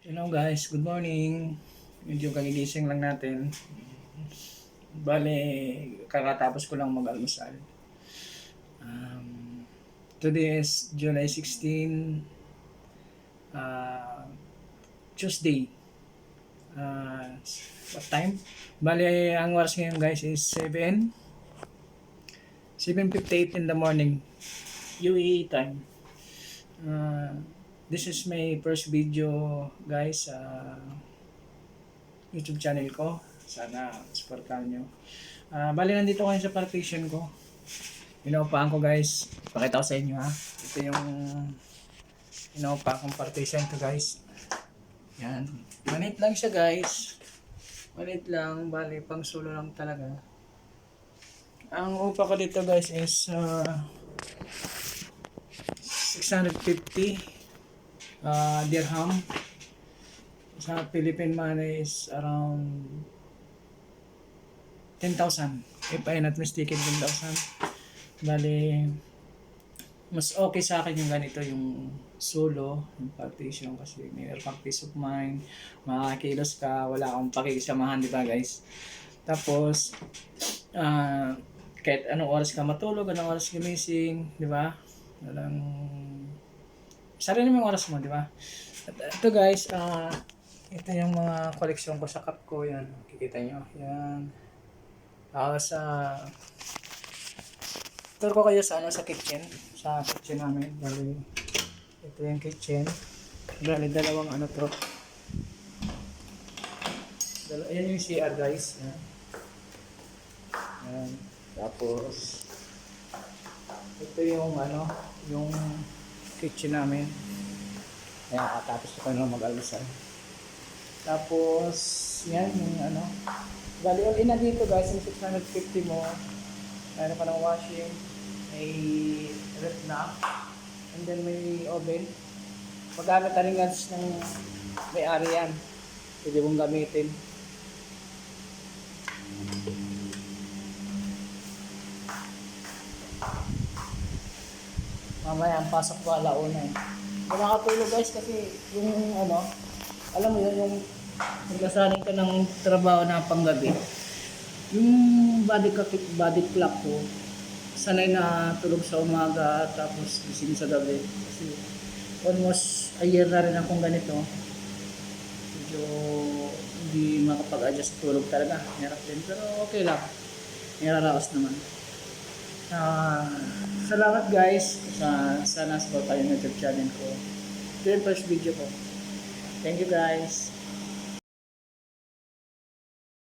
Hello guys, good morning. Medyo kagigising lang natin. Bale, kakatapos ko lang mag-almusal. Um, Today is July 16, uh, Tuesday. What time? Bale, ang oras ngayon guys is 7:58 in the morning. UAE time. This is my first video guys sa YouTube channel ko. Sana supportahan nyo. Bali nandito kayo sa partition ko. Inuupahan ko guys. Pakita ko sa inyo ha. Ito yung inuupahan kong partition to guys. Yan. Manit lang siya guys. Manit lang. Bali pang solo lang talaga. Ang upa ko dito guys is 650 dirham. Sa Philippine money is around 10,000. If I'm not mistaken, 10,000. Bali, mas okay sa akin yung ganito, yung solo, yung partition kasi mayroon kang peace of mind, makakilos ka, wala akong pakikisamahan, di ba guys? Tapos, kahit anong oras ka matulog, anong oras gumising, di ba? Walang, sarili mo yung oras mo, di ba? At ito guys, ito yung mga koleksyon ko sa cup ko, yan, kikita nyo, yan. Sa tour ko kayo sa sa kitchen namin. Bali, ito yung kitchen. Bali, dalawang to. Ayan yung CR guys. Yan. Yan. Tapos, ito yung yung kitchen namin. Ayan, tapos ko na mag-almusal. Tapos, yan yung bali, all in na dito guys, yung 650 mo. Meron ka ng washing, may ref na, and then may oven. Magamit na rin guys ng may-ari yan. Pwede mong gamitin. Mamaya ang pasok ko alauna eh. Hindi nakatulog guys kasi yung alam mo yun, yung naglasanin ka ng trabaho na panggabi. Yung body clock ko, sanay na tulog sa umaga tapos gising sa gabi. Kasi almost a year na rin akong ganito. Medyo hindi makapag-adjust tulog talaga. Hirap din. Pero okay lang. Niraraos naman. Salamat guys. Sana support tayo ng YouTube channel ko. Ito yung first video ko. Thank you guys.